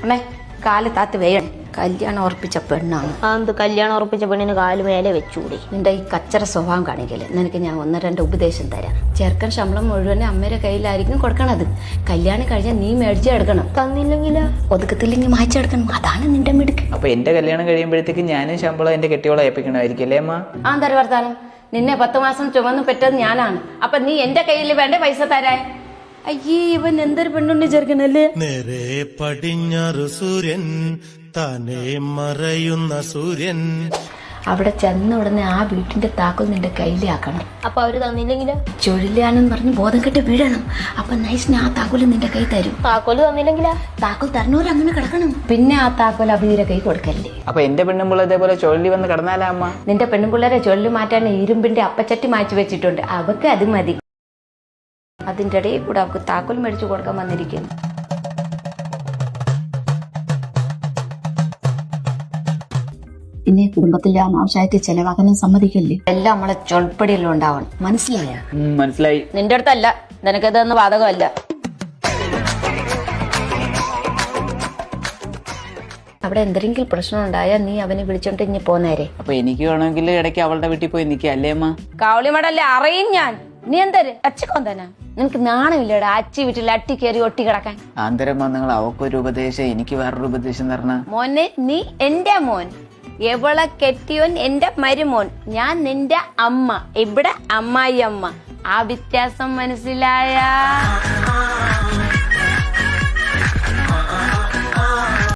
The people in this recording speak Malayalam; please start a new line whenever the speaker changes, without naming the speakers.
അമ്മേ കാല് താത്ത് വേണം. കല്യാണം ഉറപ്പിച്ച പെണ്ണാണ്.
അത് കല്യാണം ഉറപ്പിച്ച പെണ്ണിന് കാല് മേലെ വെച്ചൂടെ?
നിന്റെ ഈ കച്ചറ സ്വഭാവം കാണിക്കല്. നിനക്ക് ഞാൻ 1-2 ഉപദേശം തരാം. ചെറുക്കൻ ശമ്പളം മുഴുവൻ അമ്മയുടെ കയ്യിലായിരിക്കും കൊടുക്കണത്. കല്യാണം കഴിഞ്ഞാൽ നീ മേടിച്ചെടുക്കണം.
തന്നില്ലെങ്കിലോ?
ഒതുക്കത്തില്ലെങ്കിൽ മായിച്ചെടുക്കണം. അതാണ് നിന്റെ മിടുക്ക്.
അപ്പൊ എന്റെ കല്യാണം കഴിയുമ്പോഴത്തേക്ക് ഞാനും ശമ്പളം എന്റെ കെട്ടിയോളെ ഏൽപ്പിക്കണമായിരിക്കും അല്ലേ അമ്മ?
ആന്തര വർത്താനം. നിന്നെ 10 മാസം ചുമന്ന് പെറ്റത് ഞാനാണ്. അപ്പൊ നീ എന്റെ കയ്യിൽ വേണ്ട പൈസ തരാൻ? അയ്യേ, ഇവൻ എന്തൊരു പെണ്ണുണ്ട് ചെറുക്കനല്ലേ.
നേരെ പടിഞ്ഞാറ് സൂര്യൻ, താനേ മറയുന്ന സൂര്യൻ.
അവിടെ ചെന്ന ഉടനെ ആ വീട്ടിന്റെ താക്കോൽ നിന്റെ കയ്യിലാക്കണം.
അപ്പൊ അവര് തന്നില്ലെങ്കിലോ?
ചൊല്ലിയാണെന്ന് പറഞ്ഞ് ബോധം കെട്ട് വീഴണം. അപ്പൊ നൈസിന് ആ താക്കോൽ നിന്റെ കൈ തരും.
താക്കോല് തന്നില്ലെങ്കിലാ?
താക്കോൽ തരണോര് അങ്ങനെ കിടക്കണം. പിന്നെ ആ താക്കോൽ അവീരെ കൈ കൊടുക്കല്ലേ.
അപ്പൊ എന്റെ പെണ്ണുമ്പോൾ ഇതേപോലെ ചൊല്ലി വന്ന് കിടന്നാലാ അമ്മ?
നിന്റെ പെണ്ണുപിള്ളേരെ ചൊല്ലി മാറ്റാൻ ഇരുമ്പിന്റെ അപ്പച്ചട്ടി മാറ്റി വെച്ചിട്ടുണ്ട്. അവക്ക് അത് മതി. അതിന്റെ ഇടയിൽ കൂടെ അവക്ക് താക്കോൽ മേടിച്ചു കൊടുക്കാൻ വന്നിരിക്കുന്നു. പിന്നെ കുടുംബത്തിൽ അനാവശ്യമായിട്ട് ചെലവാക്കാനും സമ്മതിക്കല്ലേ. എല്ലാം നമ്മളെ ചൊൽപ്പടിയെല്ലാം ഉണ്ടാവണം. മനസ്സിലായ?
മനസ്സിലായി.
നിന്റെ അടുത്തല്ല, നിനക്കതൊന്നും ബാധകമല്ല. അവിടെ എന്തെങ്കിലും പ്രശ്നം ഉണ്ടായാൽ നീ അവനെ വിളിച്ചോണ്ട് ഇനി പോന്നേരെ.
അപ്പൊ എനിക്ക് വേണമെങ്കിൽ ഇടയ്ക്ക് അവളുടെ വീട്ടിൽ പോയി നിൽക്കുക അല്ലേ അമ്മ?
കാവളിമടല്ലേ അറിയും ഞാൻ. നീ എന്തര് അച്ചക്കൊന്തനാ? നിനക്ക് നാണമില്ലടാ അച്ചി വീട്ടിൽ അട്ടി കയറി ഒട്ടി കിടക്കാൻ.
ആന്തരം വന്നങ്ങൾ അവക്കൊരു ഉപദേശം, എനിക്ക് വേറൊരു ഉപദേശം തരണ.
മോനെ, നീ എന്റെ മോൻ. എവളെ കെട്ടിയോൻ എന്റെ മരുമോൻ. ഞാൻ നിന്റെ അമ്മ. ഇവിടെ അമ്മായി അമ്മ. ആ വ്യത്യാസം മനസ്സിലായ?